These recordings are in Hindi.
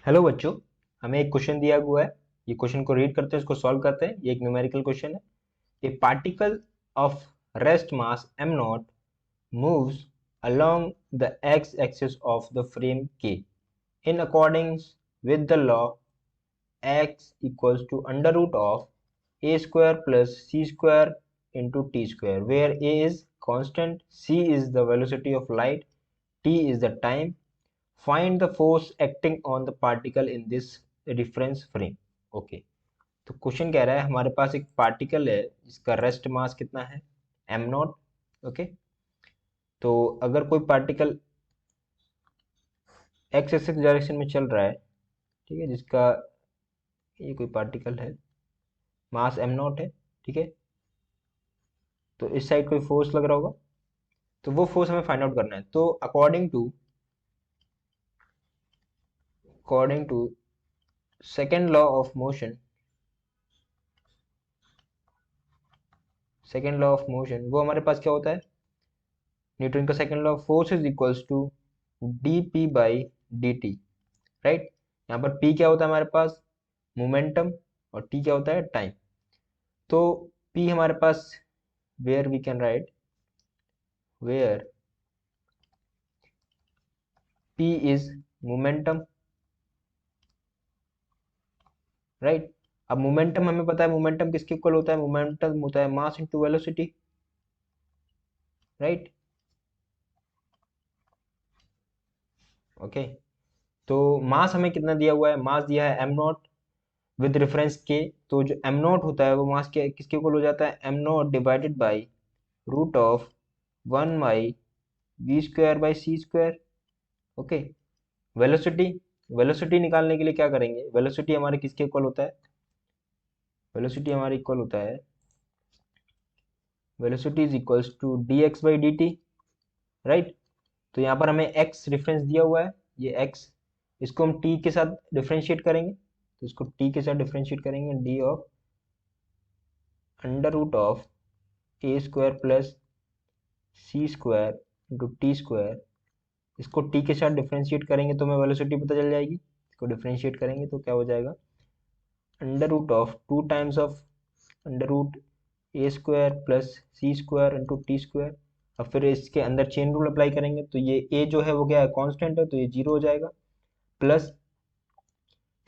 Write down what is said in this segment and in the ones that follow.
हेलो बच्चों। हमें एक क्वेश्चन दिया हुआ है। ये क्वेश्चन को रीड करते हैं, इसको सॉल्व करते हैं। ये एक न्यूमेरिकल क्वेश्चन है। ए particle of rest mass am not moves along the x-axis of the frame K in accordance with the law x equals to under root of a square plus c square into t square, where a is constant, c is the velocity of light, t is the time. Find the force acting on the particle in this reference frame. Okay, तो क्वेश्चन कह रहा है हमारे पास एक पार्टिकल है जिसका रेस्ट मास कितना है, एम नॉट। ओके, तो अगर कोई पार्टिकल एक्स एक्सिस डायरेक्शन में चल रहा है, ठीक है, जिसका ये कोई पार्टिकल है, मास एम नॉट है, ठीक है, तो इस साइड कोई फोर्स लग रहा होगा, तो वो फोर्स हमें फाइंड आउट करना है। तो according to second law of motion, second law of motion वो हमारे पास क्या होता है, न्यूटन का second law, force is equals to d p by d t. Right, यहाँ पर पी क्या होता है हमारे पास, मोमेंटम, और टी क्या होता है, टाइम। तो पी हमारे पास, where we can write, where P is momentum. Right, अब मोमेंटम हमें पता है, मोमेंटम किसके इक्वल होता है, मोमेंटम होता है mass into velocity. Right, okay, तो मास हमें कितना दिया हुआ है, मास दिया है एम नॉट विद रेफरेंस के। तो जो एम नॉट होता है वो मास के किसके इक्वल हो जाता है, am not divided by root of 1 by v square by c square. Okay, velocity, velocity निकालने के लिए क्या करेंगे, वेलोसिटी हमारे किसके इक्वल होता है, वेलोसिटी हमारे इक्वल होता है, velocity is equals to d x by d t. Right, तो यहाँ पर हमें x रेफरेंस दिया हुआ है, ये x, इसको हम t के साथ डिफ्रेंशिएट करेंगे, तो इसको t के साथ डिफ्रेंशिएट करेंगे, d of under root of a square plus c square into t square. इसको t के साथ डिफ्रेंशिएट करेंगे तो हमें वेलोसिटी पता चल जाएगी। इसको डिफ्रेंशिएट करेंगे तो क्या हो जाएगा, under root of 2 times of under root a square plus c square into t square. अब फिर इसके अंदर चेन रूल अप्लाई करेंगे तो ये a जो है वो क्या है, कांस्टेंट है, तो ये 0 हो जाएगा, प्लस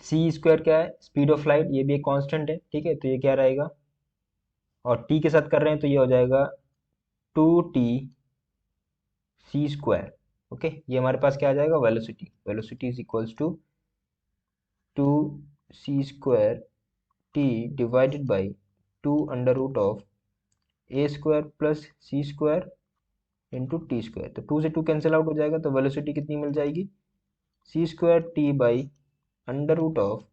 सी स्क्वायर क्या है, स्पीड ऑफ लाइट, ये भी एक कांस्टेंट है, ठीक है, तो ये क्या रहेगा, और टी के साथ कर रहे हैं तो ये हो जाएगा 2t सी स्क्वायर। ओके, ये हमारे पास क्या आ जाएगा, velocity, velocity is equals to 2 c square t divided by 2 under root of a square plus c square into t square. तो 2 से 2 कैंसिल आउट हो जाएगा, तो वेलोसिटी कितनी मिल जाएगी, c square t by under root of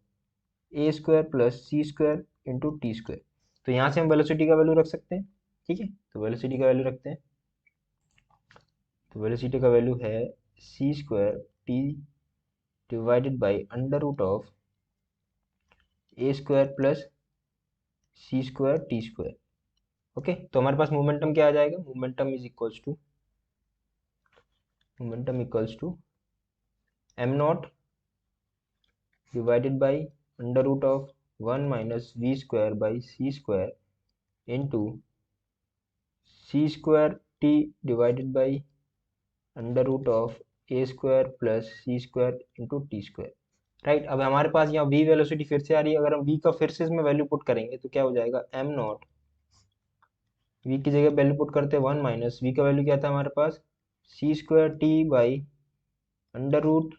a square plus c square into t square. तो यहाँ से हम वेलोसिटी का वैल्यू रख सकते हैं, ठीक है, तो वेलोसिटी का वैल्यू रखते हैं। तो वेलोसिटी का वैल्यू है c square t divided by under root of a square plus c square t square. Okay, तो हमारे पास मोमेंटम क्या आ जाएगा, momentum equals to m not divided by under root of 1 - v square by c square into c square t divided by under root of a square plus c square into t square. Right, अब हमारे पास यहाँ v वेलोसिटी फिर से आ रही है, अगर हम v का फिर से इसमें वैल्यू पुट करेंगे तो क्या हो जाएगा, एम नॉट, v की जगह वैल्यू पुट करते हैं 1 - v का वैल्यू क्या था हमारे पास, c square t by under root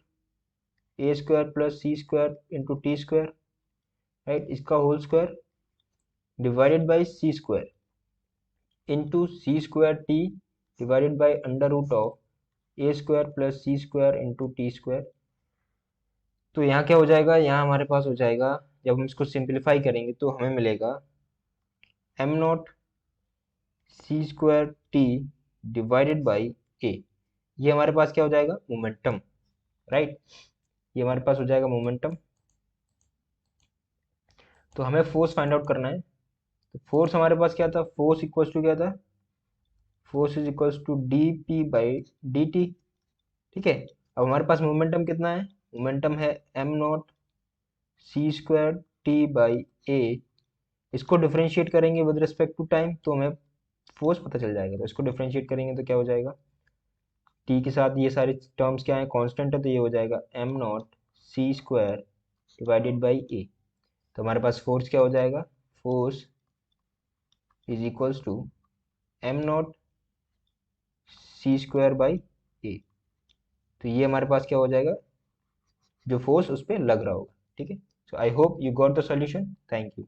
a square plus c square into t square. Right, इसका whole square divided by c square into c square t divided by under root of a square plus c square into t square. तो यहाँ क्या हो जाएगा, यहाँ हमारे पास हो जाएगा, जब हम इसको सिंप्लीफाई करेंगे तो हमें मिलेगा m naught c square t divided by a. ये हमारे पास क्या हो जाएगा, मोमेंटम। राइट, ये हमारे पास हो जाएगा मोमेंटम। तो हमें फोर्स फाइंड आउट करना है। तो फोर्स हमारे पास क्या था, फोर्स इक्वल्स टू क्या था, force is equals to d p by d t. ठीक है, अब हमारे पास मोमेंटम कितना है, मोमेंटम है M naught c square t by a. इसको डिफ्रेंशिएट करेंगे विद रिस्पेक्ट टू टाइम तो हमें फोर्स पता चल जाएगा। तो इसको डिफ्रेंशिएट करेंगे तो क्या हो जाएगा, टी के साथ ये सारे टर्म्स क्या है, कांस्टेंट है, तो ये हो जाएगा m naught c square divided by a. तो हमारे पास फोर्स क्या हो जाएगा, force is equals to m naught c square by a. तो ये हमारे पास क्या हो जाएगा, जो फोर्स उस पर लग रहा होगा। ठीक है, so I hope you got the solution. Thank you.